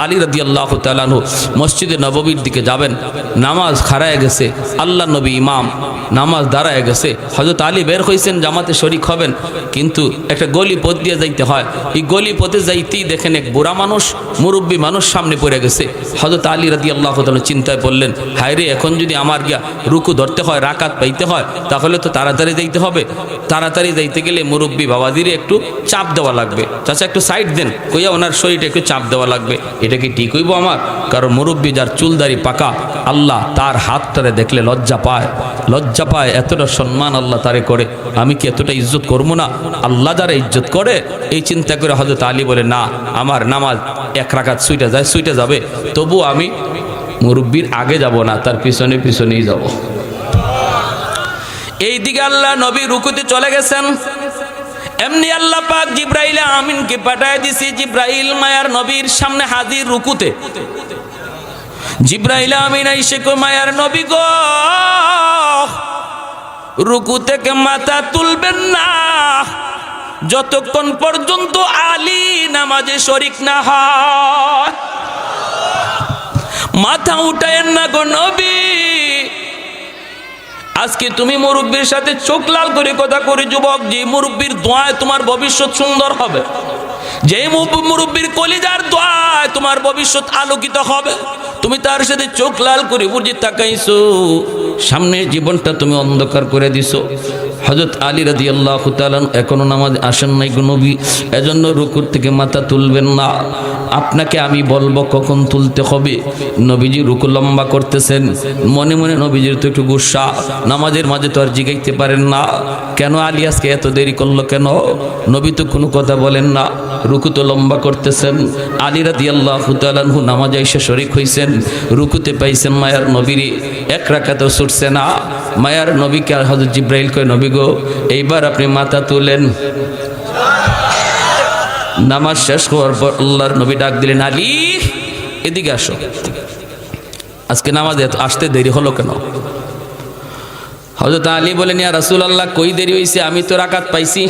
আলী রাদিয়াল্লাহু তাআলা আনহু মসজিদে নববীর দিকে যাবেন, নামাজ খাড়ায় গেছে, আল্লাহ নবী ইমাম, নামাজ দাঁড়ায় গেছে। হযরত আলী বের হইছেন জামাতে শরীক হবেন, কিন্তু একটা গলি পথ দিয়ে যাইতে হয়। এই গলি পথে যাইতেই দেখেন এক বুড়া মানুষ, মুরব্বী মানুষ সামনে পড়ে গেছে। হযরত আলী রাদিয়াল্লাহু তাআলা চিন্তায় পড়লেন, হায় রে, এখন যদি আমার গিয়া রুকু ধরতে হয়, রাকাত পাইতে হয়, তাহলে তো তাড়াতাড়ি যাইতে হবে। তাড়াতাড়ি যাইতে গেলে মুরব্বী বাবাজিরে একটু চাপ দেওয়া লাগবে। চাচা একটু সাইড দেন কইয়া ওনার শরীরটা একটু চাপ দেওয়া লাগবে। এটা কি ঠিক হইব আমার? কারণ মুরব্বী যার চুলদারি পাকা, আল্লাহ তার হাতটারে দেখলে লজ্জা পায়, লজ্জা পায়। এতটা সম্মান আল্লাহ তারে করে, আমি কি এতটা ইজ্জত করবো না? আল্লাহ যারা ইজ্জত করে, এই চিন্তা করে হযরত আলী বলে, না, আমার নামাজ এক রাকাত ছুটে যাবে, তবু আমি মুরব্বীর আগে যাব না, তার পিছনে পিছনেই যাব। এইদিকে আল্লাহ নবী রুকুতে চলে গেছেন। এমনি আল্লাহ পাক জিব্রাইল আমিনকে পাঠায় দিছি। জিব্রাইল মায়ার নবীর সামনে হাজির রুকুতে। জিব্রাইল আমিন আইসে কো, মায়ার নবী গো, রুকু থেকে মাথা তুলবেন না যতক্ষণ পর্যন্ত আলী নামাজে শরীক না হয়। মাথা উঠায়েন না গো নবী। আজকে তুমি মুরব্বীর সাথে চোখ লাল করে কথা করে যুবক, যে মুরব্বীর দোয়ায় তোমার ভবিষ্যৎ সুন্দর হবে, যে মুরব্বীর কলিজার দোয়ায় তোমার ভবিষ্যৎ আলোকিত হবে, তুমি তার সাথে চোখ লাল করে বুঝে তাকাইছো, সামনের জীবনটা তুমি অন্ধকার করে দিছো। হযরত আলী রাদিয়াল্লাহু তাআলা এখনো নামাজ আসেন নাই গো নবী, এজন্য রুকুর থেকে মাথা তুলবেন না। আপনাকে আমি বলবো কখন তুলতে হবে। নবীজি রুকু লম্বা করতেছেন, মনে মনে নবীজির তো একটু গুসা, নামাজের মাঝে তো আর জিগাইতে পারেন না, কেন আলী আজকে এত দেরি করলো কেন? নবী তো কোনো কথা বলেন না, রুকু তো লম্বা করতেছেন। আলী রাদিয়াল্লাহু তাআলা আনহু নামাজে এসে শরীক হইছেন, রুকুতে পাইছেন মায়ার নবীরে, এক রাকাতও ছুটছে না। মায়ার নবীকে হযরত জিব্রাইল কয়, নবী গো, এইবার আপনি মাথা তুলেন। নামাজ শেষ হওয়ার পর আল্লাহর নবী ডাক দিলেন, আলী এদিকে আসো। আজকে নামাজে আসতে দেরি হলো কেন? হযরত আলী বলেন, ইয়া রাসূলুল্লাহ, কই দেরি হইছে, আমি তো রাকাত পাইছি।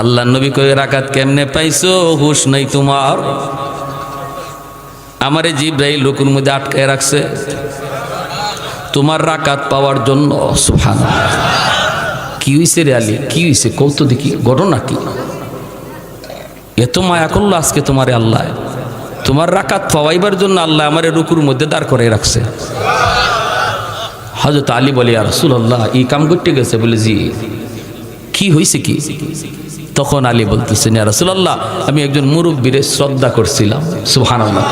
আল্লাহর নবী কই, রাকাত কেমনে পাইছো, হুশ নাই তোমার? আমারে জিব্রাইল রুকুর মধ্যে আটকায় রাখছে তোমার রাকাত পাওয়ার জন্য। সুবহানাল্লাহ। কি হইছে রে আলী, কি হইছে? কৌতো দেখি, ঘটনা কি? এত মায়া করলো আজকে তোমারে আল্লাহ, তোমার রাকাত পাওয়াইবার জন্য আল্লাহ আমারে রুকুর মধ্যে দাঁড় করে রাখছে। হযরত আলী বলে, ইয়া রাসূলুল্লাহ, এই কাম করতে গেছে? বলে, জি। কি হইছে কি? তখন আলী বলতেছেন, ইয়া রাসূলুল্লাহ, আমি একজন মুরব্বীরে শ্রদ্ধা করছিলাম। সুবহানাল্লাহ,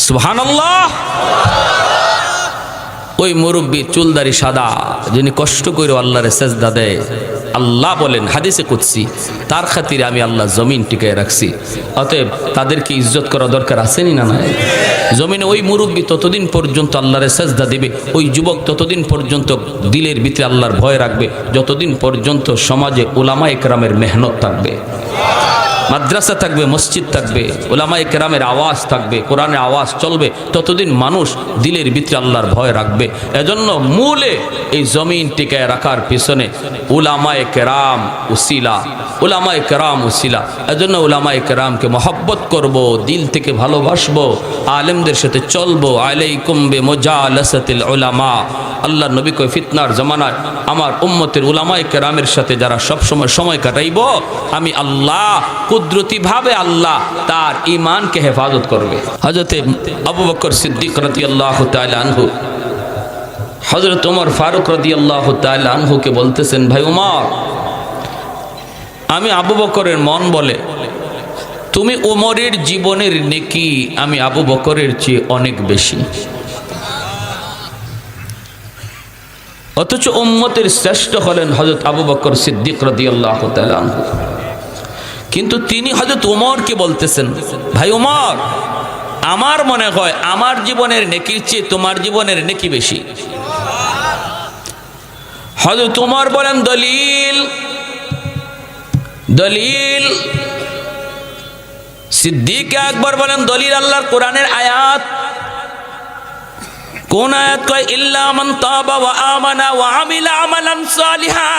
সুবহানাল্লাহ। ওই মুরব্বী চুলদারি সাদা, যিনি কষ্ট করে আল্লাহরে সেজদা দেয়, আল্লাহ বলেন হাদিসে কুদসি, তার খাতিরে আমি আল্লাহ জমিন টিকায় রাখছি। অতএব তাদেরকে ইজ্জত করা দরকার আছেনি না? নাই। জমিনে ওই মুরব্বী ততদিন পর্যন্ত আল্লাহরে সেজদা দেবে, ওই যুবক ততদিন পর্যন্ত দিলের ভিতরে আল্লাহর ভয় রাখবে, যতদিন পর্যন্ত সমাজে উলামায়ে কেরামের মেহনত থাকবে, মাদ্রাসা থাকবে, মসজিদ থাকবে, উলামায়ে কেরামের আওয়াজ থাকবে, কোরআনের আওয়াজ চলবে, ততদিন মানুষ দিলের ভিতরে আল্লাহর ভয় রাখবে। এজন্য মূলে এই জমিন টিকায় রাখার পিছনে উলামায়ে কেরাম উসিলা, উলামায়ে কেরাম উসিলা। এজন্য উলামায়ে কেরামকে মহব্বত করব, দিল থেকে ভালোবাসবো, আলেমদের সাথে চলবো। আলাইকুম বিমুজালাসাতিল উলামা। আল্লাহ নবী কয়, ফিতনার জামানায় আমার উম্মতের উলামায়ে কেরামের সাথে যারা সব সময় সময় কাটাইব, আমি আল্লাহ কুদরতিভাবে আল্লাহ তার ঈমানকে হেফাজত করবে। হযরত আবু বকর সিদ্দিক রাদিয়াল্লাহু তাআলা আনহু হযরত ওমর ফারুক রাদিয়াল্লাহু তাআলা আনহুকে বলতেছেন, ভাই ওমর, আমি আবু বকরের মন বলে তুমি ওমরের জীবনের নেকি আমি আবু বকরের চেয়ে অনেক বেশি, অথচ উম্মতের শ্রেষ্ঠ হলেন হযরত আবু বকর সিদ্দিক রাদিয়াল্লাহু তাআলা আনহু। কিন্তু তিনি হযরত ওমরকে বলতেছেন, ভাই ওমর, আমার মনে হয় আমার জীবনের নেকির চেয়ে তোমার জীবনের নেকি বেশি। হযরত ওমর বলেন, দলিল দলিল। সিদ্দিক আকবর বলেন, দলিল আল্লাহর কোরআনের আয়াত। কোন আয়াত? কয়, ইল্লা মান তাবা ওয়া আমানা ওয়া আমিলা আমালান সালিহা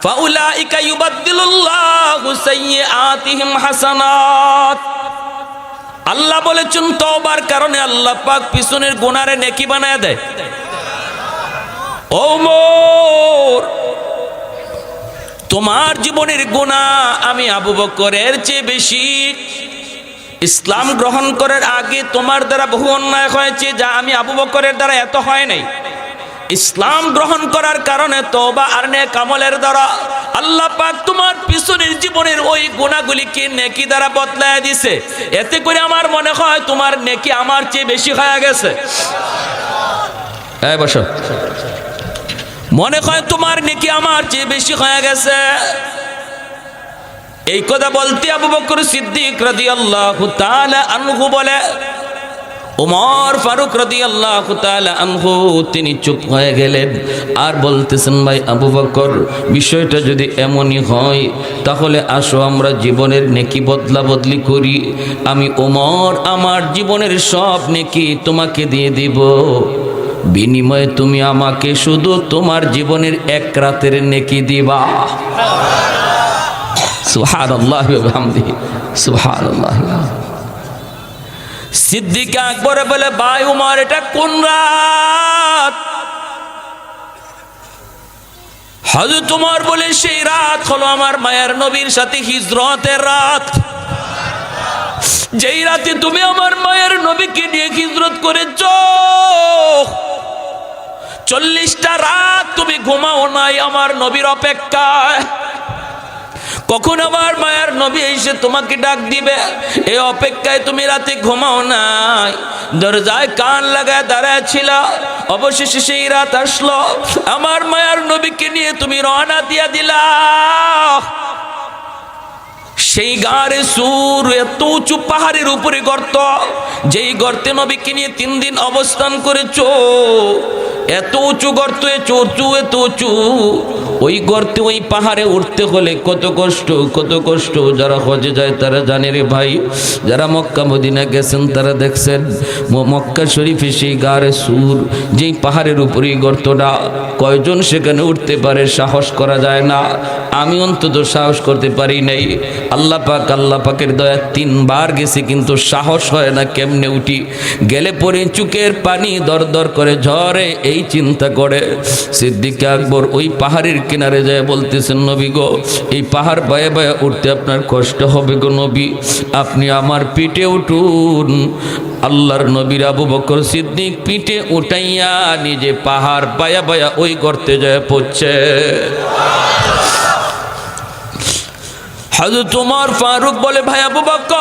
ফাউলাইকা ইউবাদদিলুল্লাহু সাইয়্যাতিহিম হাসানাত। আল্লাহ বলেছেন তওবার কারণে আল্লাহ পাক পিছনের গুনারে নেকি বানায় দেয়। ওমর, তোমার জীবনের গুনাহ আমি আবু বকরের চেয়ে বেশি। ইসলাম গ্রহণ করার আগে তোমার দ্বারা বহু অন্যায় হয়েছে, যা আমি আবু বকরের দ্বারা এত হয় নাই। ইসলাম গ্রহণ করার কারণে তওবা আর নেক আমলের দ্বারা আল্লাহ পাক তোমার পিছনের জীবনের ওই গুনাহগুলিকে নেকি দ্বারা বদলায় দিয়েছে। এতে করে আমার মনে হয় তোমার নেকি আমার চেয়ে বেশি হয়ে গেছে। এই বসো, মনে হয় তোমার নেকি আমার চেয়ে বেশি হয়ে গেছে। এই কথা বলতে আবু বকর সিদ্দিক রাদিয়াল্লাহু তাআলা আনহু বলে, ওমর ফারুক রাদিয়াল্লাহু তাআলা আনহু তিনি চুপ হয়ে গেলেন আর বলতেছেন, ভাই আবু বকর, বিষয়টা যদি এমনই হয় তাহলে আসো আমরা জীবনের নেকি বদলা বদলি করি। আমি ওমর আমার জীবনের সব নেকি তোমাকে দিয়ে দিব, বিনিময়ে তুমি আমাকে শুধু তোমার জীবনের এক রাতের নেকি দিবা। সুবহানাল্লাহ ওয়া বিহামদিহি, সুবহানাল্লাহ। সিদ্দিক আকবর বলে, ভাই উমর, এটা কোন রাত? হযরত উমর বলে, সেই রাত হলো আমার মায়ের নবীর সাথে হিজরতের রাত। যেই রাতে তুমি আমার মায়ের নবীকে নিয়ে হিজরত করেছো। 40টা রাত তুমি ঘুমাও নাই আমার নবীর অপেক্ষায়। কখন আমার মায়ের নবী এসে তোমাকে ডাক দিবে এই অপেক্ষায় তুমি রাতে ঘুমাও নাই, দরজায় কান লাগায় দাঁড়ায় ছিল। অবশেষে সেই রাত আসলো, আমার মায়ের নবীকে নিয়ে তুমি রওনা দিয়া দিলা। সেই গারে সুর, এত উঁচু পাহাড়ের উপরে গর্ত, যেই গর্তে নবীকে নিয়ে 3 দিন অবস্থান করেছো। এত উঁচু গর্ত, এত উঁচু, ওই গর্তে ওই পাহাড়ে উঠতে হলে কত কষ্ট, কত কষ্ট। যারা হজে যায় তারা জানে রে ভাই, যারা মক্কা মদিনা গেছেন তারা দেখছেন মক্কা শরীফে সেই গারে সুর, যেই পাহাড়ের উপরেই গর্তটা, কয়জন সেখানে উঠতে পারে? সাহস করা যায় না। আমি অন্তত সাহস করতে পারি নাই। আল্লাহ পাকের দয়া 3 বার গেছি, কিন্তু সাহস হয় না কেমনে উঠি। গেলে পরে চুকের পানি দর দর করে ঝরে, এই চিন্তা করে সিদ্দিক আকবর ওই পাহাড়ের কিনারে যায় বলতেছেন, নবী গো, এই পাহাড় বায়ে বায়ে উঠতে আপনার কষ্ট হবে গো নবী, আপনি আমার পিঠে উঠুন। আল্লাহর নবীর আবু বকর সিদ্দিক পিঠে উঠাইয়া নিজে পাহাড় বায়া বায়া ওই গর্তে যায় পড়ছে। হযরত ওমর ফারুক বলে, ভাই আবু বকর,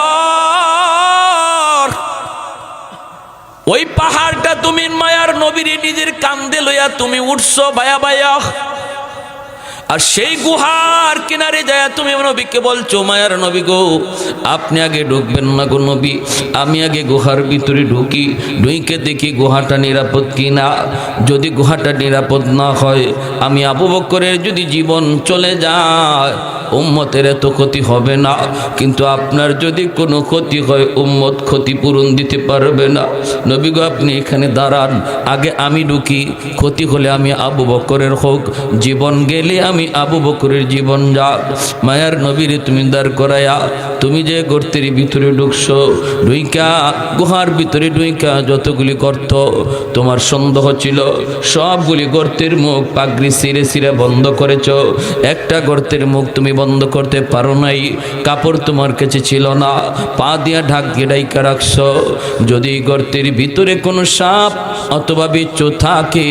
ওই পাহাড়টা তুমি মায়ার নবীর নিজের কান্দে লইয়া তুমি উঠছো বায়া বায়া, আর সেই গুহার কিনারে যায় তুমি নবীকে বলছো, মায়ার নবী গো, আপনি আগে ঢুকবেন না গো নবী, আমি আগে গুহার ভিতরে ঢুকি, ঢুকে দেখি গুহাটা নিরাপদ কিনা। যদি গুহাটা নিরাপদ না হয়, আমি আবু বকরের যদি জীবন চলে যায়, উম্মতের এত ক্ষতি হবে না, কিন্তু আপনার যদি কোনো ক্ষতি হয় উম্মত ক্ষতিপূরণ দিতে পারবে না। নবী গো, আপনি এখানে দাঁড়ান, আগে আমি ঢুকি, ক্ষতি হলে আমি আবু বকরের হোক, জীবন গেলে আমি আবু বকরের জীবন যাক। মায়ার নবীরে তুমি দাঁড় করায়া তুমি যে গর্তের ভিতরে ঢুকছো, ঢুইকা গুহার ভিতরে ঢুইকা যতগুলি গর্ত তোমার সন্দেহ ছিল, সবগুলি গর্তের মুখ পাগড়ি ছিঁড়ে ছিঁড়ে বন্ধ করেছো। একটা গর্তের মুখ তুমি বন্ধ করতে পারো নাই, কাপড় তোমার কাছে ছিল না, পা দিয়া ঢাক দিয়ে ডাইকা রাখছো। যদি গর্তের ভিতরে কোনো সাপ অথবা বিচ্ছু থাকে,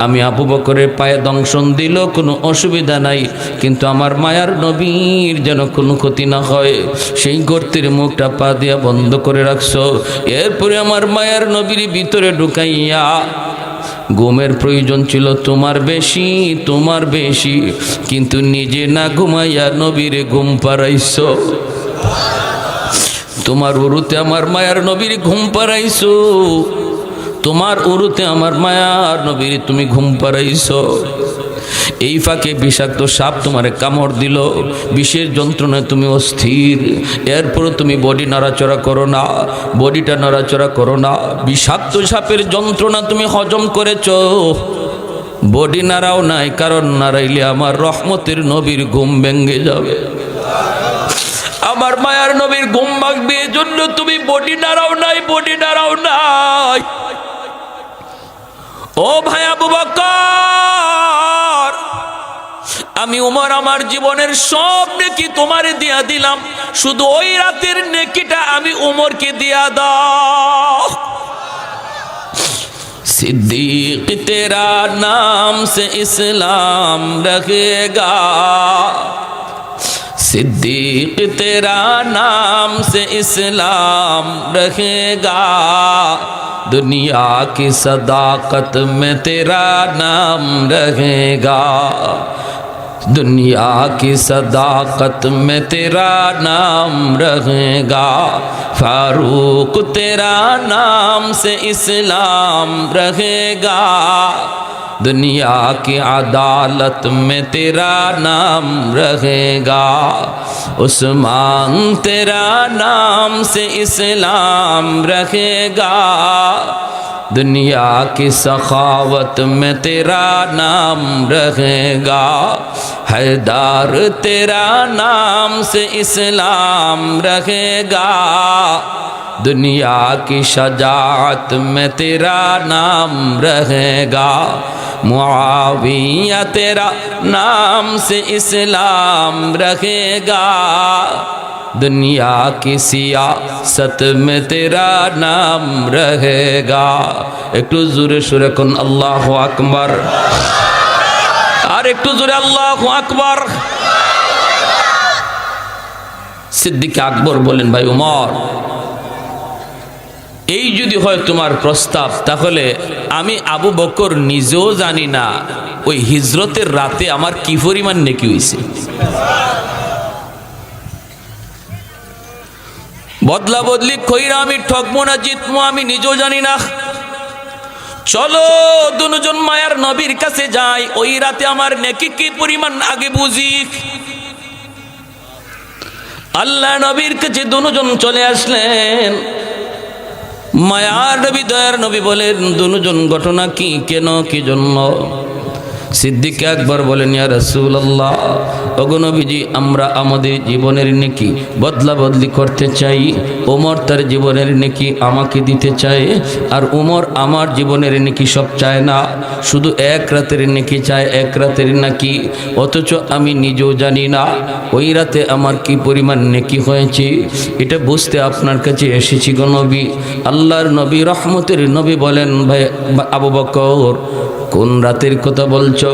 আমি আবু বকরের পায়ে দংশন দিল কোনো অসুবিধা নাই, কিন্তু আমার মায়ার নবীর যেন কোনো ক্ষতি না হয়, সেই গর্তের মুখটা পা দিয়া বন্ধ করে রাখছো। এরপরে আমার মায়ার নবীর ভিতরে ঢুকাইয়া, ঘুমের প্রয়োজন ছিল তোমার বেশি, কিন্তু নিজে না ঘুমাইয়া নবীরে ঘুম পাড়াইছো। তোমার উরুতে আমার মায়ার নবীর ঘুম পাড়াইছো, তোমার উরুতে আমার মায়ার নবীর তুমি ঘুম পাড়াইছো। এই ফাঁকে বিষাক্ত সাপ তোমারে কামড় দিল, বিষের যন্ত্রণায় তুমি অস্থির। এরপর তুমি বডি নাড়াচড়া করো না, বডিটা নাড়াচড়া করো না, বিষাক্ত সাপের যন্ত্রণা তুমি হজম করেছো। বডি নাড়াও নাই, কারণ নাড়াইলে আমার রহমতের নবীর ঘুম ভেঙে যাবে, আমার মায়ার নবীর ঘুম ভাঙবে। এজন্য তুমি বডি নাড়াও নাই, বডি নাড়াও নাই। ও ভাই আবু বকর, আমি উমর আমার জীবনের সব নেকি তোমারে দিয়া দিলাম, শুধু ওই রাতের নেকিটা আমি উমরকে দিয়া দাও। सिद्दीक तेरा नाम से इस्लाम रहेगा, सिद्दीक तेरा नाम से इस्लाम रहेगा, दुनिया की सदाकत में तेरा नाम रहेगा, दुनिया की सदाकत में तेरा नाम रहेगा, फारूक तेरा नाम से इस्लाम रहेगा, दुनिया की अदालत में तेरा नाम रहेगा, उस्मान तेरा नाम से इस्लाम रहेगा, दुनिया की सखावत में तेरा नाम रहेगा, हैदर तेरा नाम से इस्लाम रहेगा, दुनिया की शजाअत में तेरा नाम रहेगा, मुआविया तेरा नाम से इस्लाम रहेगा, दुनिया की सियासत में तेरा नाम रहेगा। একটু জোরে সুরে কোন আল্লাহু আকবার, আর একটু জোরে আল্লাহু আকবার। সিদ্দিক আকবর বলেন, ভাই উমর, এই যদি হয় তোমার প্রস্তাব, তাহলে আমি আবু বকর নিজেও জানি না ওই হিজরতের রাতে আমার কি পরিমাণ নেকি হয়েছে। বদলা বদলি কইরা আমি ঠকবো না জিতবো আমি নিজেও জানি না। চলো দুজন মায়ার নবীর কাছে যাই, ওই রাতে আমার নেকি কি পরিমাণ আগে বুঝি। আল্লাহ নবীর কাছে দুজন চলে আসলেন। মায়ার নবী দয়ার নবী বলেন, দুজন ঘটনা কি, কেন, কি জন্য? সিদ্দিক আকবর বলেন, ইয়া রাসূলুল্লাহ, ওগো নবীজি, আমরা আমাদের জীবনের নেকি বদলা বদলি করতে চাই। ওমর তার জীবনের নেকি আমাকে দিতে চায়, আর ওমর আমার জীবনের নেকি সব চায় না, শুধু এক রাতের নেকি চায়, এক রাতের নাকি। অথচ আমি নিজেও জানি না ওই রাতে আমার কি পরিমাণ নেকি হয়েছে। এটা বুঝতে আপনার কাছে এসেছি গো নবী। আল্লাহর নবী রহমতের নবী বলেন, ভাই আবু বকর, কোন রাতের কথা বলছো?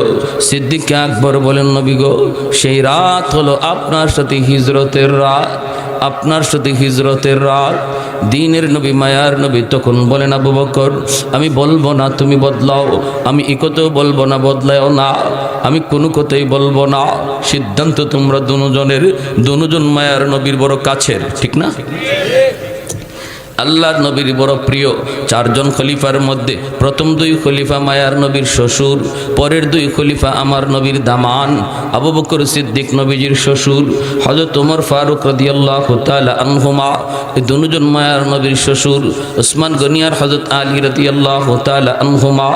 সিদ্দিক আকবর বলেন, নবী গো, সেই রাত হলো আপনার সাথে হিজরতের রাত, আপনার সাথে হিজরতের রাত। দিনের নবী মায়ার নবী তখন বলেন, আবু বকর, আমি বলবো না তুমি বদলাও, আমি এ কথাও বলবো না বদলাও না, আমি কোনো কথাই বলবো না। সিদ্ধান্ত তোমরা দুজন মায়ার নবীর বড় কাছের, ঠিক না? আল্লাহর নবীর বড় প্রিয়। চারজন খলিফার মধ্যে প্রথম দুই খলিফা মায়ার নবীর শ্বশুর, পরের দুই খলিফা আমার নবীর দামান। আবু বকর সিদ্দিক নবীজির শ্বশুর, হযরত ওমর ফারুক রাদিয়াল্লাহু তাআলা আনহুমা এই দুজন মায়ার নবীর শ্বশুর, ওসমান গনি আর হযরত আলী রাদিয়াল্লাহু তাআলা আনহুমা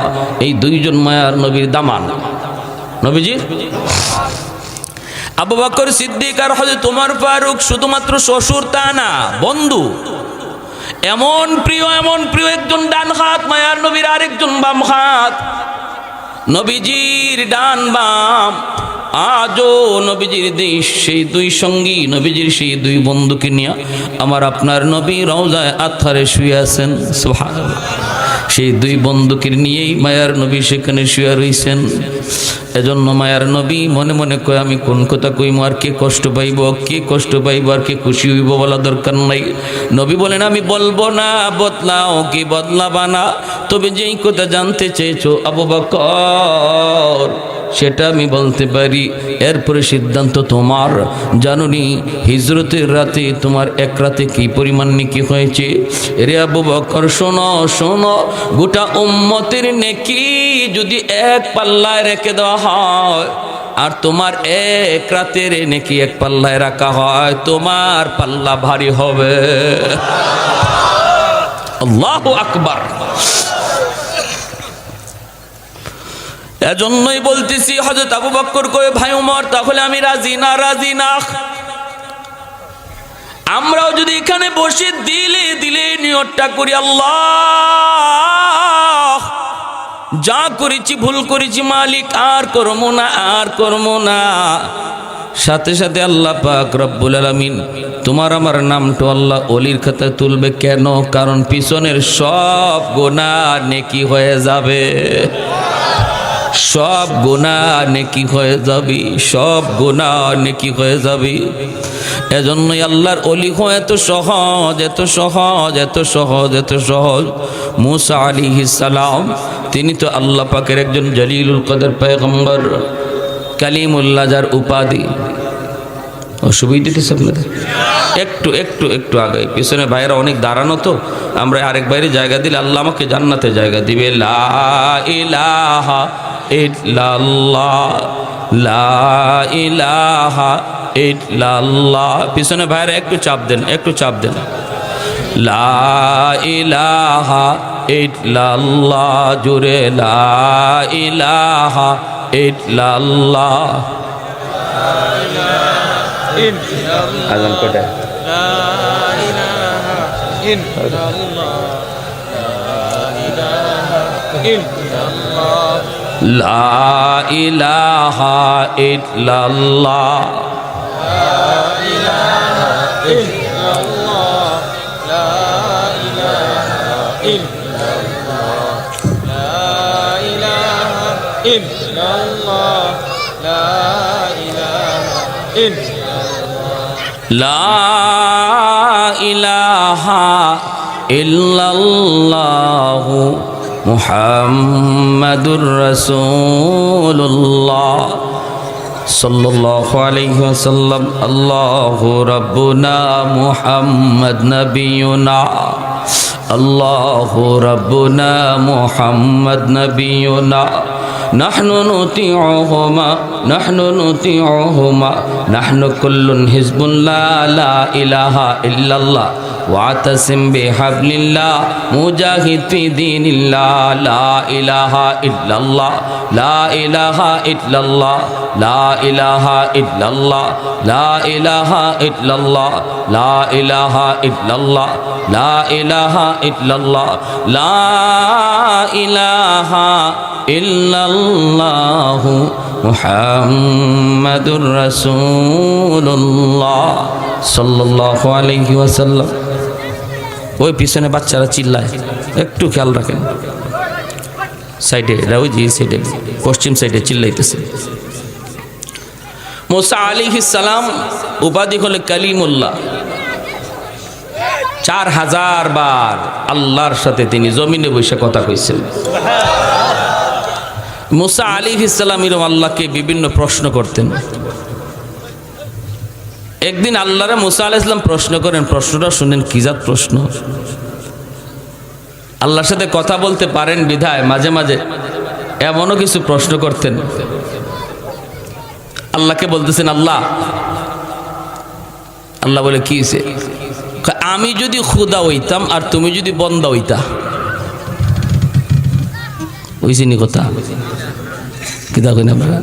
এই দুইজন মায়ার নবীর দামান। নবীজি আবু বকর সিদ্দিক আর হযরত ওমর ফারুক শুধুমাত্র শ্বশুর তা না, বন্ধু। এমন প্রিয় একজন ডান হাত মায়ার নবীর, আরেকজন বাম হাত। নবীজির ডান বাম আজও নবীজির সেই দুই সঙ্গী, নবীজির সেই দুই বন্ধুকে নিয়ে আমার আপনার নবী রওজায় আতহারে শুয়ে আছেন। সুবহানাল্লাহ। সেই দুই বন্ধুকে নিয়েই মায়ার নবী সেখানে শুয়ে রয়েছেন। এজন্য মায়ার নবী মনে মনে কয়, আমি কোন কথা কইম, আর কে কষ্ট পাইব, কে কষ্ট পাইব, আর কে খুশি হইব বলা দরকার নাই। নবী বলেন, আমি বলবো না বদলাও কি বদলাবা না, তবে যেই কথা জানতে চেয়েছো আবু বকর সেটা আমি বলতে পারি। এরপরে সিদ্ধান্ত তোমার। জানুনি হিজরতের রাতে তোমার এক রাতে কি পরিমাণ নেকি হয়েছে? রে আবু বকর, শোনো শোনো, গোটা উম্মতের নেকি যদি এক পাল্লায় রেখে দেওয়া হয়, আর তোমার এক রাতের নেকি এক পাল্লায় রাখা হয়, তোমার পাল্লা ভারী হবে। আল্লাহু আকবার। এজন্যই বলতেছি হযরত আবু বকর কয়ে ভাই ওমর তাহলে আমি রাজি না আমরাও যদি এখানে বসে দিলে নিয়তটা করি আল্লাহ যা করেছি ভুল করেছি মালিক আর করবো না সাথে সাথে আল্লাহ পাক রব্বুল আলামিন তোমার আমার নামটা আল্লাহ ওলির খাতায় তুলবে কেন? কারণ পিছনের সব গুনাহ নেকি হয়ে যাবে, সব গুনাহ নেকি হয়ে যাবে। এজন্যই আল্লাহর ওলি হয় এত সহজ। মুসা আলাইহিস সালাম তিনি তো আল্লাহ পাকের একজন জলিলুল কদর পয়গম্বর, কালিমুল্লাহ যার উপাধি। অসুবিধা দিতেছে আপনাদের? একটু আগে পিছনে ভাইয়েরা অনেক দাঁড়ানো, তো আমরা আরেক বাইরে জায়গা দিলে আল্লাহ আমাকে জান্নাতে জায়গা দিবে। লা ইলাহা ইল্লাল্লাহ, লা ইলাহা ইল্লাল্লাহ। পিছনে ভাইয়েরা একটু চাপ দেন। লা ইলাহা ইল্লাল্লাহ, জোরে লা ইলাহা ইল্লাল্লাহ। আযান কোটা লা ইলাহা ইল্লাল্লাহ, লা ইলাহা ইল্লাল্লাহ, লা ইলাহা ইল্লাল্লাহ মুহাম্মাদুর রাসূলুল্লাহ সাল্লাল্লাহু আলাইহি ওয়াসাল্লাম। আল্লাহু রাব্বুনা মুহাম্মাদ নাবিয়ুনা, আল্লাহু রাব্বুনা মুহাম্মাদ নাবিয়ুনা। নাহনু নুতিউহুমা নাহনু কুল্লুন হিজবুল্লাহ, লা ইলাহা ইল্লাল্লাহ ওয়াতাসিম বিহাবলিল্লাহ মুজাহিদ ফি দীনিল্লাহ, লা ইলাহা ইল্লাল্লাহ, লা ইলাহা ইল্লাল্লাহ, লা ইলাহা ইল্লাল্লাহ, লা ইলাহা ইল্লাল্লাহ, লা ইলাহা ইল্লাল্লাহ, লা ইলাহা ইল্লাল্লাহ, লা ইলাহা ইল্লাল্লাহ মুহাম্মাদুর রাসূলুল্লাহ সাল্লাল্লাহু আলাইহি ওয়াসাল্লাম। ওই পিছনে বাচ্চারা চিল্লায়, একটু খেয়াল রাখেন। সাইডে ওই যে সাইডে পশ্চিম সাইডে চিল্লাইতেছে। মুসা আলাইহিস সালাম উপাধি হলো কালিমুল্লাহ। 4000 বার আল্লাহর সাথে তিনি জমিনে বসে কথা কইছেন। মুসা আলাইহিস সালাম এরকম আল্লাহকে বিভিন্ন প্রশ্ন করতেন। একদিন আল্লাহরে মুসা আলাইহিস সালাম প্রশ্ন করেন, প্রশ্নটা শুনেন কি জাত প্রশ্ন। আল্লাহর সাথে কথা বলতে পারেন বিধায় মাঝে মাঝে এমনও কিছু প্রশ্ন করতেন। আল্লাহকে বলতেছেন, আল্লাহ বলে কি হইছে? আমি যদি খুদা হইতাম আর তুমি যদি বন্দা হইতা, ওইসিনি কথা কি দেখেন আপনারা,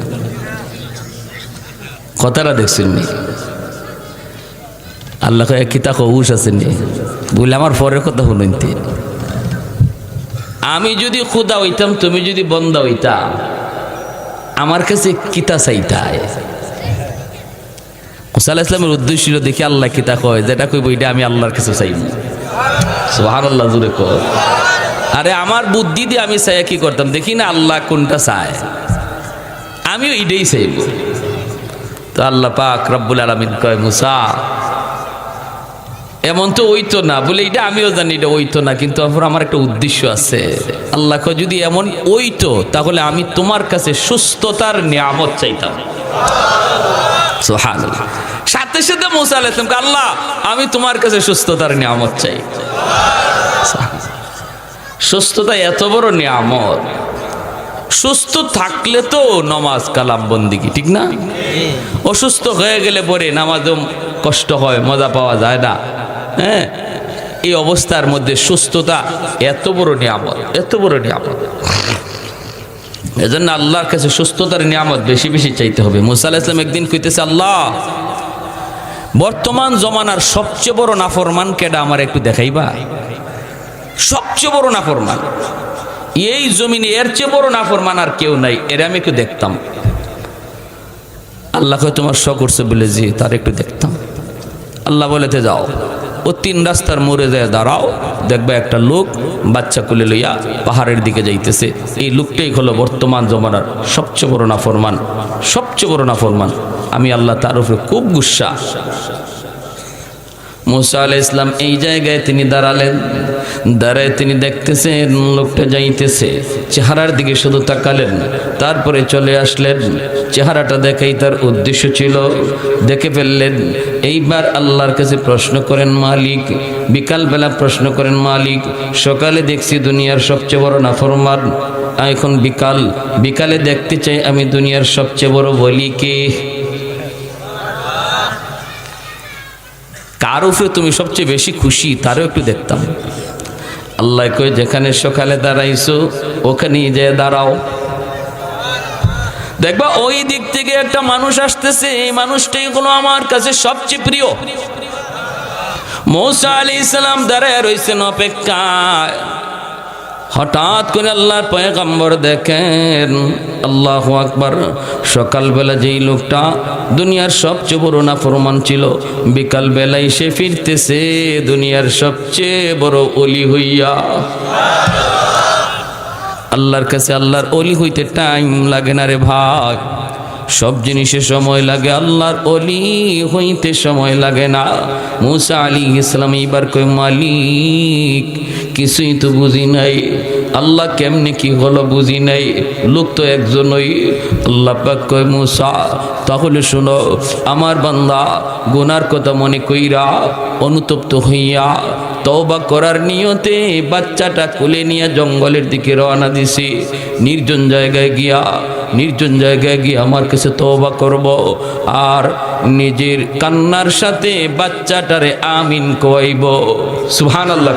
কথাটা দেখছেন নি? আল্লাহ কিতা হুশ আছেন নি বলে আমার পরের কথা শুনতে। আমি যদি খুদা হইতাম তুমি যদি বন্দা হইতা, আমার কাছে কিতা চাইতায়? মুসা আলাইহিস সালামের উদ্দেশ্য ছিল দেখি আল্লাহ কিতা কয়, যেটা কইব এটা আমি আল্লাহর কাছে চাইব। সুবহানাল্লাহ, জোরে কয়। আরে আমার বুদ্ধি দিয়ে আমি চাই কি করতাম, দেখি না আল্লাহ কোনটা চায়, আমিও এটাই চাইব। তো আল্লাহ পাক রব্বুল আলামিন কয়, মুসা এমন তো ওইতো না, বলে এটা আমিও জানি এটা ওইতো না, কিন্তু আমার একটা উদ্দেশ্য আছে। আল্লাহ কয় যদি এমন ওইতো তাহলে আমি তোমার কাছে সুস্থতার নিয়ামত চাইতাম। সুবহানাল্লাহ। সাথে সাথে মুসা আলাইহিস সালাম কয়, আল্লাহ আমি তোমার কাছে সুস্থতার নিয়ামত চাই। সুস্থতা এত বড় নিয়ামত, সুস্থ থাকলে তো নমাজ কালাম বন্দিগি, ঠিক না? অসুস্থ হয়ে গেলে পরে নামাজও কষ্ট হয়, মজা পাওয়া যায় না। হ্যাঁ, এই অবস্থার মধ্যে সুস্থতা এত বড় নিয়ামত, এত বড় নিয়ামত। এজন্য আল্লাহর কাছে সুস্থতার নিয়ামত বেশি বেশি চাইতে হবে। মুসা আলাইহিস সালাম একদিন কইতেছে, আল্লাহ বর্তমান জমানার সবচেয়ে বড় নাফরমান কেডা আমার একটু দেখাইবা? সবচেয়ে বড় নাফরমান এই জমিনে, এর চেয়ে বড় নাফরমান আর কেউ নাই, এর আমি একটু দেখতাম। আল্লাহ কয় তোমার শখ করছে বলে জি, তার একটু দেখতাম। আল্লাহ বলেতে যাও, ও 3 রাস্তার মোড়ে যায় দাঁড়াও, দেখবা একটা লোক বাচ্চা কোলে লইয়া পাহাড়ের দিকে যাইতেছে। এই লোকটাই হলো বর্তমান জমানার সবচেয়ে বড় নাফরমান, সবচেয়ে বড় নাফরমান। আমি আল্লাহ তার উপরে খুব গুসা। মুসা আলাইহিস সালাম এই জায়গায় তিনি দাঁড়ালেন, দাঁড়ায় তিনি দেখতেছেন লোকটা যাইতেছে, চেহারার দিকে শুধু তাকালেন, তারপরে চলে আসলেন। চেহারাটা দেখাই তার উদ্দেশ্য ছিল, দেখে ফেললেন। এইবার আল্লাহর কাছে প্রশ্ন করেন মালিক, বিকালবেলা প্রশ্ন করেন মালিক, সকালে দেখছি দুনিয়ার সবচেয়ে বড় নাফরমান, এখন বিকালে দেখতে চাই আমি দুনিয়ার সবচেয়ে বড় ওলিকে। কার উপরে তুমি সবচেয়ে বেশি খুশি তারও একটু দেখতাম। আল্লাহ কই যেখানে সকালে দাঁড়াইছো ওখানেই যে দাঁড়াও, দেখবা ওই দিক থেকে একটা মানুষ আসতেছে, এই মানুষটাই হলো আমার কাছে সবচেয়ে প্রিয়। মুসা আলাইহিস সালাম দাঁড়ায় রইছেন অপেক্ষায়। হঠাৎ করে আল্লাহর পয়গম্বর দেখেন, আল্লাহু আকবার, সকালবেলা যেই লোকটা দুনিয়ার সবচেয়ে বড় নাফরমান ছিল, বিকালবেলায় সে ফিরতেছে দুনিয়ার সবচেয়ে বড় ওলি হইয়া। আল্লাহর কাছে আল্লাহর ওলি হইতে টাইম লাগে না রে ভাই, সব জিনিসে সময় লাগে, আল্লাহর ওলি হইতে সময় লাগে না। মুসা আলাইহিস সালাম এইবার কই মালিক কিছুই তো বুঝি নাই, আল্লাহ কেমনে কি হলো বুঝি নাই, লোক তো একজনই। আল্লাহ পাক কয় মুসা তাহলে শোনো, আমার বান্দা গুনার কথা মনে কইরা অনুতপ্ত হইয়া তওবা করার নিয়তে বাচ্চাটা কোলে নিয়ে জঙ্গলের দিকে রওনা দিছি। নির্জন জায়গায় গিয়া আমার কাছে তওবা করব, আর নিজের কান্নার সাথে বাচ্চাটারে আমিন কইব। সুবহানাল্লাহ।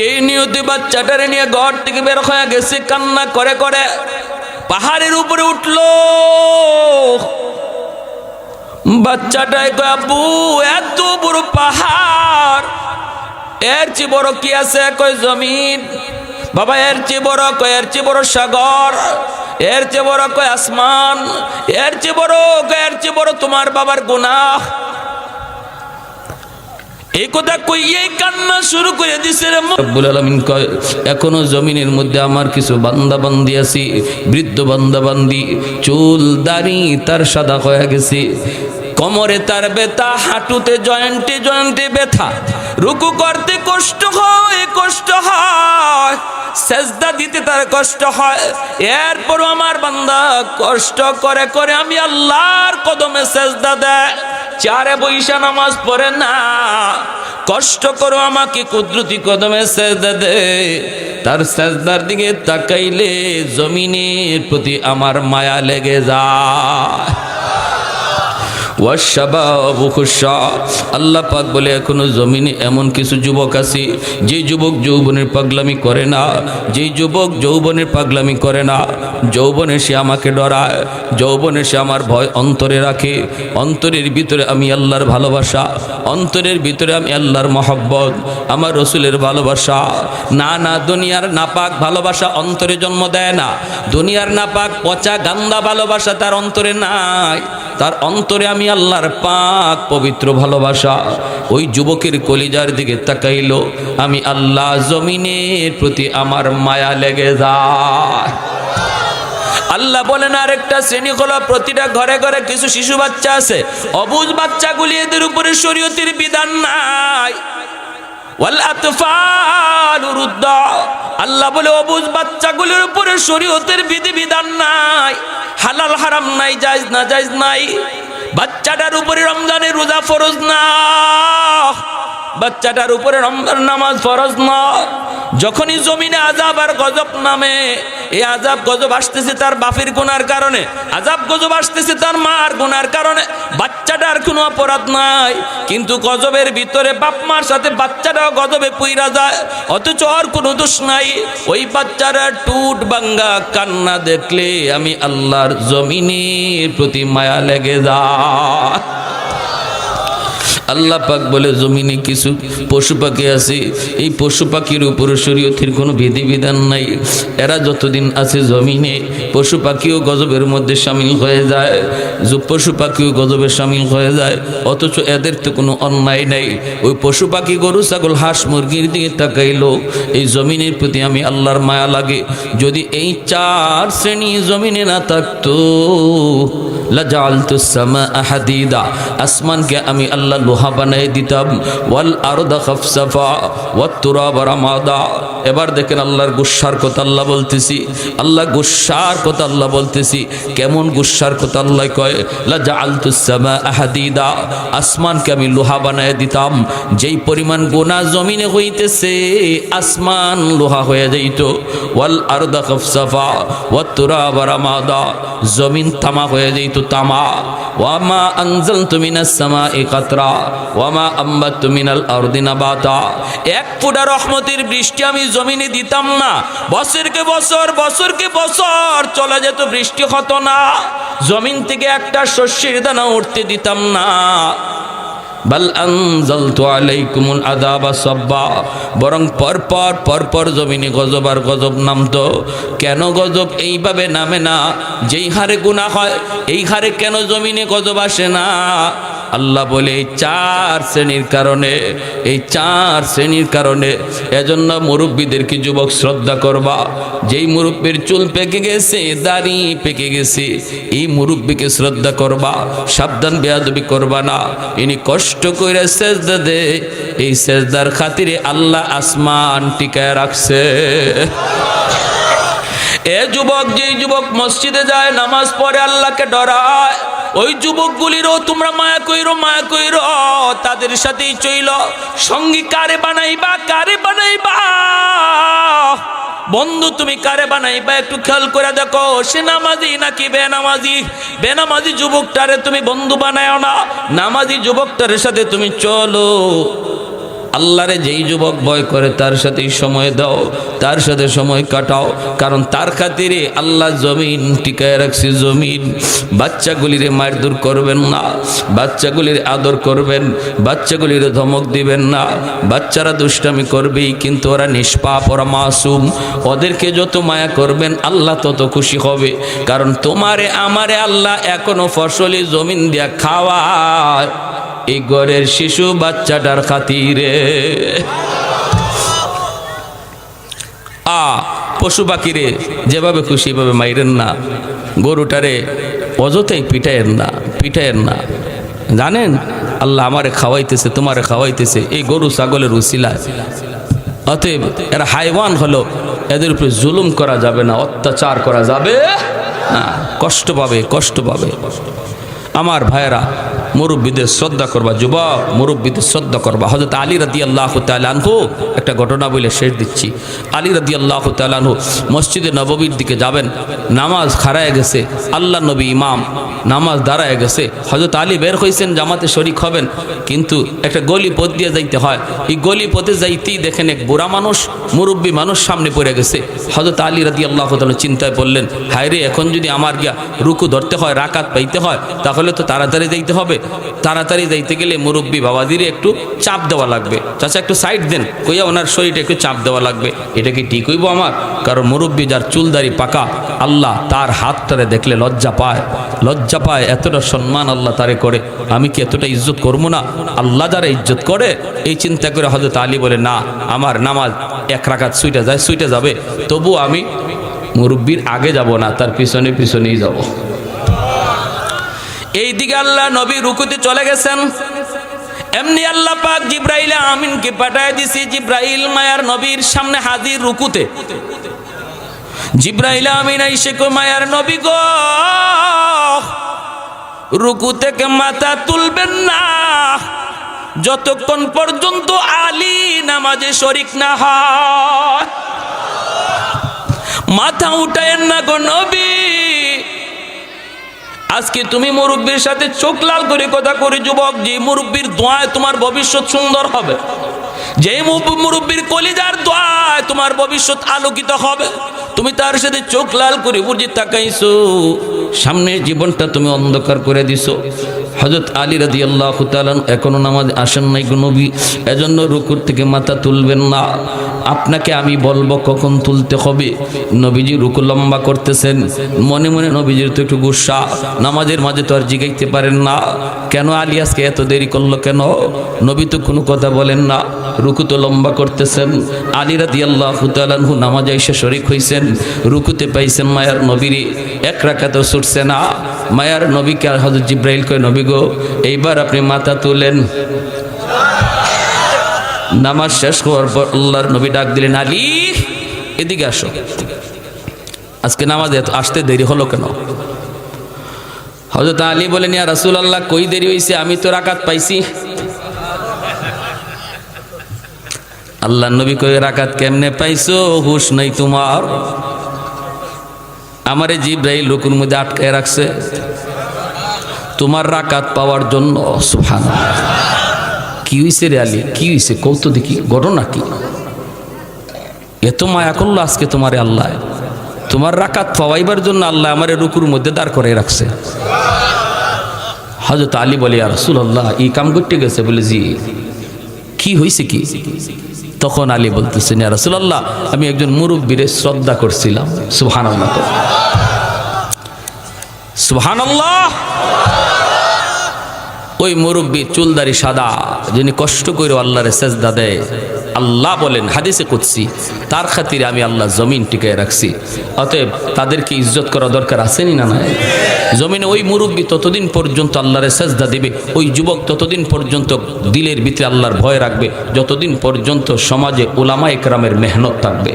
এই নিয়তে বাচ্চাটারে নিয়ে ঘর থেকে বের হয়ে গেছে, কান্না করে করে পাহাড়ের উপরে উঠলো। বাচ্চাটাই কয় আব্বু এত বড় পাহাড়, এর চেয়ে বড় কি আছে? কয় জমিন। বাবা এর চেয়ে বড়? কয় এর চেয়ে বড় সাগর। এর চেয়ে বড়? কয় আসমান। এর চেয়ে বড়? কয় এর চেয়ে বড় তোমার বাবার গুনাহ। এই কথা কইয়েই কান্না শুরু করে দিছে রে। রব্বুল আলামিন কয় এখনো জমিনের মধ্যে আমার কিছু বান্দা বান্দি আছে, বৃদ্ধ বান্দা বান্দি, চুল দাড়ি তার সাদা হয়ে গেছে, কোমরে তার ব্যথা, হাঁটুতে জয়েন্টে জয়েন্টে ব্যথা, রুকু করতে কষ্ট হয়, সেজদা দিতে তার কষ্ট হয়। এরপর আমার বান্দা কষ্ট করে করে আমি আল্লাহর কদমে সেজদা দেয়, চারে বৈশা নামাজ পড়ে না, কষ্ট করো আমাকে কুদরতি কদমে সেজদা দে। তার সেজদার দিকে তাকাইলে জমিনের প্রতি আমার মায়া লেগে যায়। আল্লাহ পাক বলে এখনো জমিনে এমন কিছু যুবক আছে যে যুবক যৌবনের পাগলামি করে না, যেই যুবক যৌবনের পাগলামি করে না, যৌবনে সে আমাকে ডরায়, যৌবনে সে আমার ভয় অন্তরে রাখে, অন্তরের ভিতরে আমি আল্লাহর ভালোবাসা, অন্তরের ভিতরে আমি আল্লাহর মহব্বত, আমার রসুলের ভালোবাসা। না না, দুনিয়ার নাপাক ভালোবাসা অন্তরে জন্ম দেয় না, দুনিয়ার নাপাক পচা গান্দা ভালোবাসা তার অন্তরে নাই, তার অন্তরে আমি আল্লাহর পাক পবিত্র ভালোবাসা। ওই যুবকের কলিজার দিকে তাকাইলো আমি আল্লাহ, জমিনের প্রতি আমার মায়া লেগে যায়। আল্লাহ বলেন আরেকটা শ্রেণী হলো প্রতিটা ঘরে ঘরে কিছু শিশু বাচ্চা আছে, অবুঝ বাচ্চাগুলি, এদের উপরে শরীয়তের বিধান নাই। ওয়াল আতফালু রুদ্দা, আল্লাহ বলে অবুঝ বাচ্চাগুলির উপরে শরীয়তের বিধিবিধান নাই, হালাল হারাম নাই, জায়েজ না জায়েজ নাই। বাচ্চাটার উপরে রমজানের রোজা ফরজ না, বাচ্চাটার উপরে রমজান নামাজ ফরজ না, যখনই জমিনে আযাব আর গজব নামে, এই আযাব গজব আসতেছে তার বাপের গুনার কারণে, আযাব গজব আসতেছে তার মার গুনার কারণে। বাচ্চাটার কোনো অপরাধ নাই, কিন্তু গজবের ভিতরে বাপ মার সাথে বাচ্চাটাও গজবে পুইরা যায়, অথচ আর কোনো দোষ নাই। ওই বাচ্চারা টুট ভাঙ্গা কান্না দেখলে আমি আল্লাহর জমিনের প্রতি মায়া লেগে যায়। আল্লাহ পাক বলে জমিনে কিছু পশু পাখি আছে, এই পশু পাখির উপর শরীয়তের কোনো বিধিবিধান নাই। এরা যতদিন আছে জমিনে পশু পাখিও গজবের মধ্যে শামিল হয়ে যায়, পশু পাখিও গজবে শামিল হয়ে যায়, অথচ এদের তো কোনো অন্যায় নাই। ওই পশু পাখি গরু ছাগল হাঁস মুরগির দিকে তাকাইলো, এই জমিনের প্রতি আমি আল্লাহর মায়া লাগে। যদি এই চার শ্রেণী জমিনে না থাকতো লাজালতুস সামাআ হাদিদা, আসমানকে আমি আল্লাহ লোহা বানাই দিতাম। ওয়াল আরদা খাফসাফা ওয়াত তুরাবা রামাদা। এবার দেখেন আল্লাহর গুসার কথা আল্লাহ বলতেছি, আল্লাহ গুসার কথা আল্লাহ বলতেছি। কেমন গুসার কথা আল্লাহ কয়, লাজালতুস সামাআ হাদিদা, আসমানকে আমি লোহা বানাই দিতাম। যেই পরিমাণ গুনাহ জমিনে হইতেছে আসমান লোহা হয়ে যাইত। ওয়াল আরদা খাফসাফা ওয়াত তুরাবা রামাদা, জমিন তামা হয়ে যাইত তামা। ওয়ামা আনজালতু মিনাস সামাই কাতরা ওয়ামা আম্বাতু মিনাল আরদি নাবাতা, এক ফোঁটা রহমতের বৃষ্টি আমি জমিনে দিতাম না, বছরকে বছর বছরকে বছর চলে যেত, বৃষ্টি হতো না, জমিন থেকে একটা শস্যের দানা উঠতে দিতাম না। বাল আনজালতু আলাইকুমুল আযাবা সাব্বা, বরং পরপর জমিনে গজব আর গজব নামতো। কেন গজব এইভাবে নামে না? যেই হারে গুনাহ হয় এই হারে কেন জমিনে গজব আসে না? আল্লাহ বলে এই চার শ্রেণীর কারণে, এই চার শ্রেণীর কারণে। এজন্য মুরব্বীদেরকে যুবক শ্রদ্ধা করবা। যেই মুরব্বীর চুল পেকে গেছে, দাড়ি পেকে গেছে, এই মুরব্বীকে শ্রদ্ধা করবা, সাবধান বেয়াদবি করবা না। ইনি কষ্ট করে সেজদা দে, এই সেজদার খাতিরে আল্লাহ আসমান টিকায় রাখছে। এ যুবক, যেই যুবক মসজিদে যায়, নামাজ পড়ে, আল্লাহকে ডরায়, ওই যুবকগুলিরও তোমরা মায়া কইরো, মায়া কইরো, তাদের সাথেই চইল। সঙ্গী কারে বানাইবা, কারে বানাইবা? বন্ধু তুমি কারে বানাইবা একটু খেয়াল করে দেখো, সে নামাজি নাকি বেনামাজি। বেনামাজি যুবকটারে তুমি বন্ধু বানায়ও না, নামাজি যুবকটার সাথে তুমি চলো। আল্লাহরে যেই যুবক ভয় করে তার সাথেই সময় দাও, তার সাথে সময় কাটাও, কারণ তার খাতিরে আল্লাহ জমিন টিকায় রাখছে। জমিন বাচ্চাগুলিরে মারধর করবেন না, বাচ্চাগুলির আদর করবেন, বাচ্চাগুলির ধমক দিবেন না। বাচ্চারা দুষ্টামি করবেই, কিন্তু ওরা নিষ্পাপ, ওরা মাসুম। ওদেরকে যত মায়া করবেন আল্লাহ তত খুশি হবে, কারণ তোমারে আমারে আল্লাহ এখনো ফসলি জমিন দিয়া খাওয়ায় এই ঘরের শিশু বাচ্চাটার খাতিরে। পশু পাখিরে যেভাবে খুশি ভাবে মাইরেন না, গরুটারে অযথাই পিটায়েন না, পিটায়েন না। জানেন আল্লাহ আমারে খাওয়াইতেছে, তোমারে খাওয়াইতেছে এই গরু ছাগলের উসিলায়। অতএব এরা হাইওয়ান হলো, এদের উপরে জুলুম করা যাবে না, অত্যাচার করা যাবে না, কষ্ট পাবে, কষ্ট পাবে। আমার ভাইয়েরা, মুরব্বীদের শ্রদ্ধা করবা, যুবক মুরব্বীদের শ্রদ্ধা করবা। হযরত আলী রাদিয়াল্লাহু তাআলা আনহু, একটা ঘটনা বলে শেষ দিচ্ছি। আলী রাদিয়াল্লাহু তাআলা আনহু মসজিদে নববীর দিকে যাবেন, নামাজ খারায় গেছে, আল্লাহ নবী ইমাম, নামাজ দাঁড়ায় গেছে। হযরত আলী বের হয়েছেন জামাতে শরীক হবেন, কিন্তু একটা গলি পথ দিয়ে যাইতে হয়। এই গলি পথে যাইতেই দেখেন এক বুড়া মানুষ, মুরব্বী মানুষ সামনে পড়ে গেছে। হযরত আলী রাদিয়াল্লাহু তাআলা চিন্তায় পড়লেন, হায় রে, এখন যদি আমার গিয়া রুকু ধরতে হয়, রাকাত পাইতে হয়, তাহলে তো তাড়াতাড়ি যাইতে হবে। তাড়াতাড়ি যাইতে গেলে মুরব্বী বাবাদিরে একটু চাপ দেওয়া লাগবে। চাচা একটু সাইড দেন কইয়া ওনার শরীরটা একটু চাপ দেওয়া লাগবে। এটা কি ঠিক হইব আমার? কারণ মুরব্বী যার চুলদারি পাকা, আল্লাহ তার হাতটারে দেখলে লজ্জা পায়, লজ্জা পায়। এতটা সম্মান আল্লাহ তারে করে, আমি কি এতটা ইজ্জত করবো না? আল্লাহ যারা ইজ্জত করে, এই চিন্তা করে হযরত আলী বলে, না, আমার নামাজ এক রাকাত ছুটে যায়, ছুটে যাবে, তবু আমি মুরব্বীর আগে যাব না, তার পিছনে পিছনেই যাব। এই দিকে আল্লাহ নবী রুকুতে চলে গেছেন, এমনি আল্লাহ পাক জিব্রাইল আমিনকে পাঠায় দিছি। জিব্রাইল মায়ার নবীর সামনে হাজির রুকুতে। জিব্রাইল আমিন আইসে কো, মায়ার নবী গো, রুকু থেকে মাথা তুলবেন না, যতক্ষণ পর্যন্ত আলী নামাজে শরিক না হয়। মাথা উঠায়েন না গো নবী। আজকে তুমি মুরব্বীর সাথে চোখ লাল করে কথা করে যুবক, যে মুরব্বীর দোয়ায় তোমার ভবিষ্যৎ সুন্দর হবে, যে মুরব্বীর কলিজার দোয়ায় তোমার ভবিষ্যৎ আলোকিত হবে, তুমি তার সাথে চোখ লাল করে বুঝে তাকাইছো, সামনের জীবনটা তুমি অন্ধকার করে দিছো। হযরত আলী রাদিয়াল্লাহু তাআলা এখনো নামাজ আসেন নাই গো নবী, এজন্য রুকুর থেকে মাথা তুলবেন না। আপনাকে আমি বলবো কখন তুলতে হবে। নবীজি রুকু লম্বা করতেছেন, মনে মনে নবীজির তো একটু গুসা, নামাজের মাঝে তো আর জিগাইতে পারেন না, কেন আলী আজকে এত দেরি করলো কেন? নবী তো কোনো কথা বলেন না, রুকু তো লম্বা করতেছেন। আলী রাদিয়াল্লাহু তাআলা নামাজে এসে শরীক হইছেন, রুকুতে পাইছেন মায়ার নবীরে, এক রাকাতও ছুটছে না। মায়ার নবীকে আর হযরত জিবরাইল কয়, নবী গো এইবার আপনি মাথা তুলেন। নামাজ শেষ হওয়ার পর আল্লাহর নবী ডাক দিলেন, আলী এদিকে আসো। আজকে নামাজে আসতে দেরি হলো কেন? হযরত আলী বলেন, ইয়া রাসূলুল্লাহ কই দেরি হইছে, আমি তো রাকাত পাইছি। আল্লাহর নবী কই, রাকাত কেমনে পাইছো, হুশ নাই তোমার? আমারে জিবরাইল রুকুর মধ্যে আটকায় রাখছে তোমার রাকাত পাওয়ার জন্য। সুবহানাল্লাহ। কি হইছে রে আলী, কি হইছে কৌতো দেখি, ঘটনা কি? এত মায়া করলো আজকে তোমারে আল্লাহ, তোমার রাকাত পাওয়াইবার জন্য আল্লাহ আমারে রুকুর মধ্যে দাঁড় করে রাখছে। হযরত আলী বলে, ইয়া রাসূলুল্লাহ এই কাম করতে গেছে? বলে জি। কি হইছে কি? তখন আলী বলতেছেন, ইয়া রাসূলুল্লাহ আমি একজন মুরব্বীরে শ্রদ্ধা করছিলাম। সুবহানাল্লাহ, সুবহানাল্লাহ। ওই মুরব্বী চুলদারি সাদা, যিনি কষ্ট করে আল্লাহরে সেজদা দেয়, আল্লাহ বলেন হাদিসে কুদসি, তার খাতিরে আমি আল্লাহ জমিন টিকায় রাখছি। অতএব তাদেরকে ইজ্জত করা দরকার আছেনি না? নাই। জমিনে ওই মুরব্বী ততদিন পর্যন্ত আল্লাহরে সেজদা দিবে, ওই যুবক ততদিন পর্যন্ত দিলের ভিতরে আল্লাহর ভয় রাখবে, যতদিন পর্যন্ত সমাজে উলামায়ে কেরামের মেহনত থাকবে,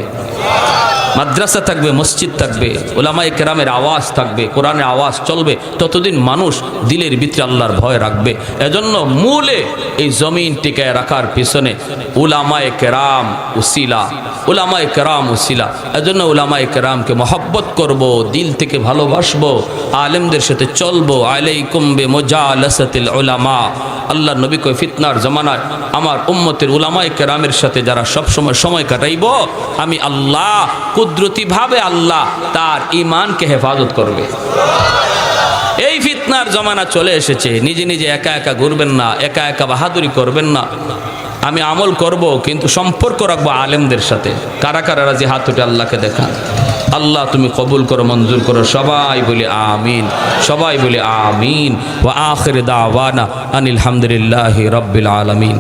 মাদ্রাসা থাকবে, মসজিদ থাকবে, উলামায়ে কেরামের আওয়াজ থাকবে, কোরআনের আওয়াজ চলবে, ততদিন মানুষ দিলের ভিতরে আল্লাহর ভয় রাখবে। এজন্য মূলে এই জমিন টিকায় রাখার পিছনে উলামায়ে কেরাম উসিলা, উলামায়ে কেরাম উসিলা। এজন্য উলামায়ে কেরামকে মহব্বত করব, দিল থেকে ভালোবাসবো, আলেমদের সাথে চলবো। আলাইকুম বিমুজালাসাতিল উলামা। আল্লাহ নবী কয়, ফিতনার জামানায় আমার উম্মতের উলামায়ে কেরামের সাথে যারা সব সময় সময় কাটাইব, আমি আল্লাহ কুদরতি ভাবে আল্লাহ তার ঈমানকে হেফাজত করবে। এই ফিতনার জামানা চলে এসেছে, নিজে নিজে একা একা ঘুরবেন না, একা একা বাহাদুরি করবেন না। আমি আমল করব কিন্তু সম্পর্ক রাখবো আলেমদের সাথে। কারা কারা রাজি হাত উঠে আল্লাহকে দেখান। আল্লাহ তুমি কবুল করো, মঞ্জুর করো। সবাই বলি আমিন, সবাই বলি আমিন। ওয়া আখির দাওয়ানা আনিল হামদুলিল্লাহি রাব্বিল আলামিন।